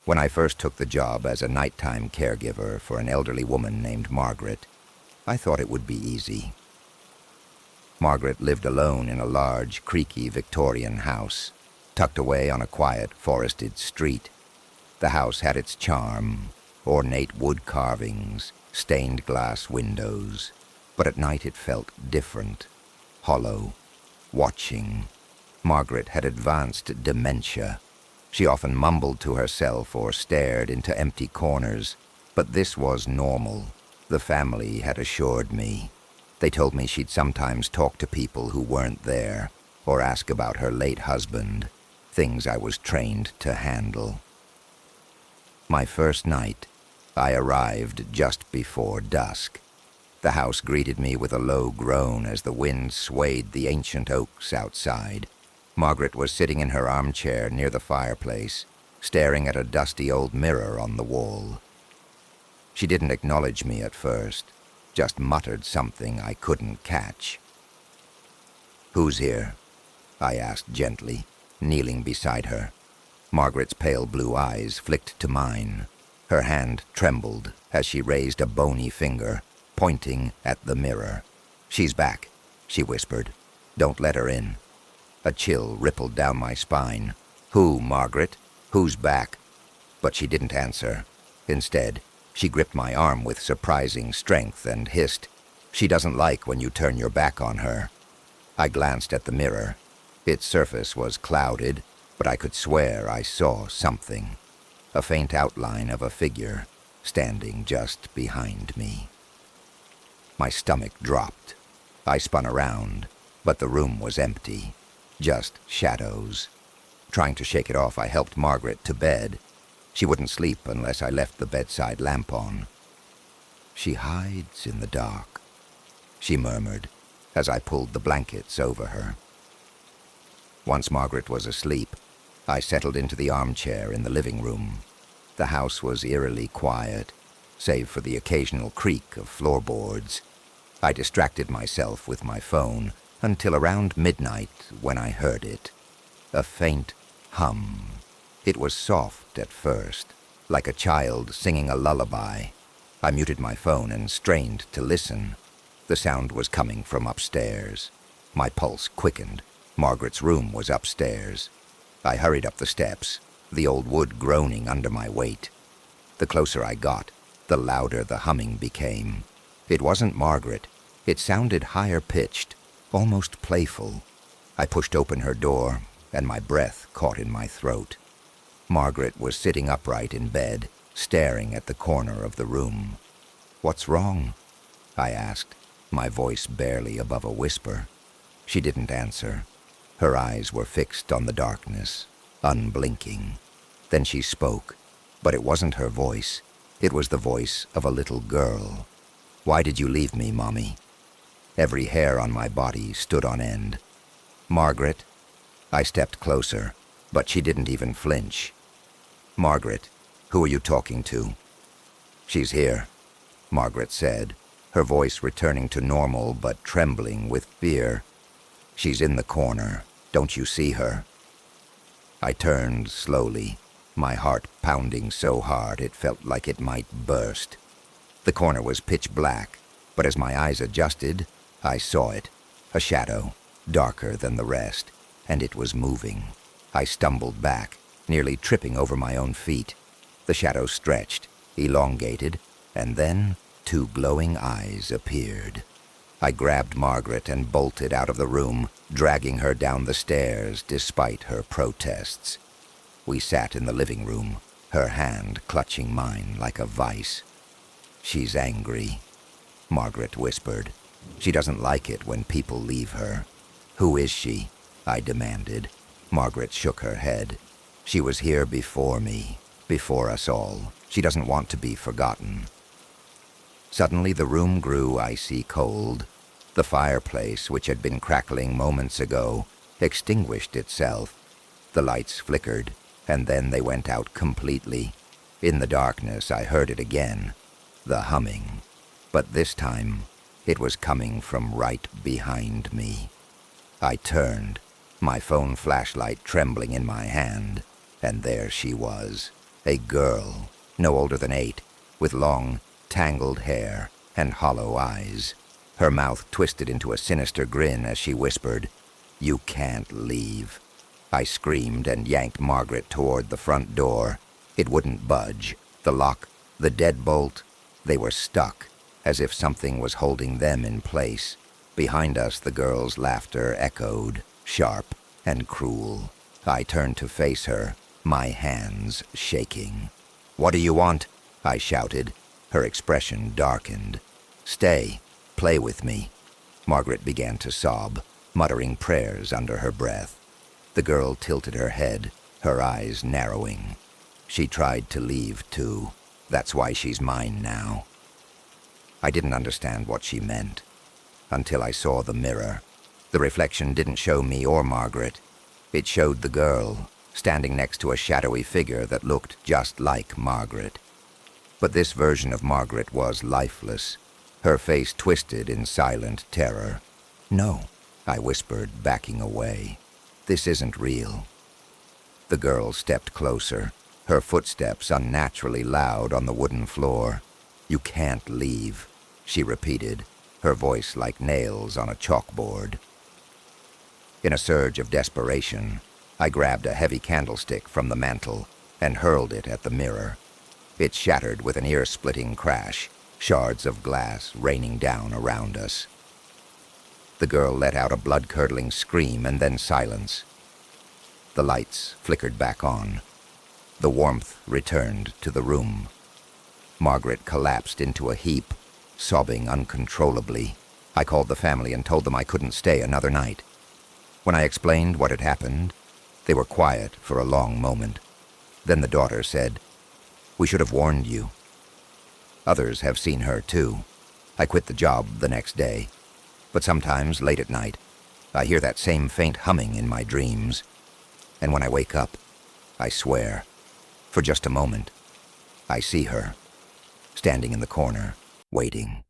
When I first took the job as a nighttime caregiver for an elderly woman named Margaret, I thought it would be easy. Margaret lived alone in a large, creaky Victorian house, tucked away on a quiet, forested street. The house had its charm, ornate wood carvings, stained glass windows, but at night it felt different, hollow, watching. Margaret had advanced dementia. She often mumbled to herself or stared into empty corners, but this was normal, the family had assured me. They told me she'd sometimes talk to people who weren't there, or ask about her late husband, things I was trained to handle. My first night, I arrived just before dusk. The house greeted me with a low groan as the wind swayed the ancient oaks outside. Margaret was sitting in her armchair near the fireplace, staring at a dusty old mirror on the wall. She didn't acknowledge me at first, just muttered something I couldn't catch. "Who's here?" I asked gently, kneeling beside her. Margaret's pale blue eyes flicked to mine. Her hand trembled as she raised a bony finger, pointing at the mirror. "She's back," she whispered. "Don't let her in." A chill rippled down my spine. "Who, Margaret? Who's back?" But she didn't answer. Instead, she gripped my arm with surprising strength and hissed, "She doesn't like when you turn your back on her." I glanced at the mirror. Its surface was clouded, but I could swear I saw something. A faint outline of a figure standing just behind me. My stomach dropped. I spun around, but the room was empty. Just shadows. Trying to shake it off, I helped Margaret to bed. She wouldn't sleep unless I left the bedside lamp on. "She hides in the dark," she murmured as I pulled the blankets over her. Once Margaret was asleep, I settled into the armchair in the living room. The house was eerily quiet, save for the occasional creak of floorboards. I distracted myself with my phone until around midnight when I heard it. A faint hum. It was soft at first, like a child singing a lullaby. I muted my phone and strained to listen. The sound was coming from upstairs. My pulse quickened. Margaret's room was upstairs. I hurried up the steps, the old wood groaning under my weight. The closer I got, the louder the humming became. It wasn't Margaret. It sounded higher-pitched, almost playful. I pushed open her door, and my breath caught in my throat. Margaret was sitting upright in bed, staring at the corner of the room. "What's wrong?" I asked, my voice barely above a whisper. She didn't answer. Her eyes were fixed on the darkness, unblinking. Then she spoke, but it wasn't her voice. It was the voice of a little girl. "Why did you leave me, Mommy?" Every hair on my body stood on end. "Margaret?" I stepped closer, but she didn't even flinch. "Margaret, who are you talking to?" "She's here," Margaret said, her voice returning to normal but trembling with fear. "She's in the corner. Don't you see her?" I turned slowly, my heart pounding so hard it felt like it might burst. The corner was pitch black, but as my eyes adjusted, I saw it, a shadow, darker than the rest, and it was moving. I stumbled back, nearly tripping over my own feet. The shadow stretched, elongated, and then 2 glowing eyes appeared. I grabbed Margaret and bolted out of the room, dragging her down the stairs despite her protests. We sat in the living room, her hand clutching mine like a vice. "She's angry," Margaret whispered. "She doesn't like it when people leave her." "Who is she?" I demanded. Margaret shook her head. "She was here before me, before us all. She doesn't want to be forgotten." Suddenly the room grew icy cold. The fireplace, which had been crackling moments ago, extinguished itself. The lights flickered, and then they went out completely. In the darkness, I heard it again, the humming. But this time, it was coming from right behind me. I turned, my phone flashlight trembling in my hand, and there she was, A girl, no older than 8, with long, tangled hair and hollow eyes. Her mouth twisted into a sinister grin as she whispered, "You can't leave." I screamed and yanked Margaret toward the front door. It wouldn't budge. The lock, the deadbolt, they were stuck, as if something was holding them in place. Behind us, the girl's laughter echoed, sharp and cruel. I turned to face her, my hands shaking. "What do you want?" I shouted. Her expression darkened. "Stay. Play with me." Margaret began to sob, muttering prayers under her breath. The girl tilted her head, her eyes narrowing. She tried to leave, too. That's why she's mine now. I didn't understand what she meant until I saw the mirror. The reflection didn't show me or Margaret. It showed the girl, standing next to a shadowy figure that looked just like Margaret. But this version of Margaret was lifeless, her face twisted in silent terror. "No," I whispered, backing away. "This isn't real." The girl stepped closer, her footsteps unnaturally loud on the wooden floor. "You can't leave," she repeated, her voice like nails on a chalkboard. In a surge of desperation, I grabbed a heavy candlestick from the mantel and hurled it at the mirror. It shattered with an ear-splitting crash, shards of glass raining down around us. The girl let out a blood-curdling scream and then silence. The lights flickered back on. The warmth returned to the room. Margaret collapsed into a heap, sobbing uncontrollably. I called the family and told them I couldn't stay another night. When I explained what had happened, they were quiet for a long moment. Then the daughter said, "We should have warned you." Others have seen her, too. I quit the job the next day. But sometimes, late at night, I hear that same faint humming in my dreams. And when I wake up, I swear, for just a moment, I see her, standing in the corner, waiting.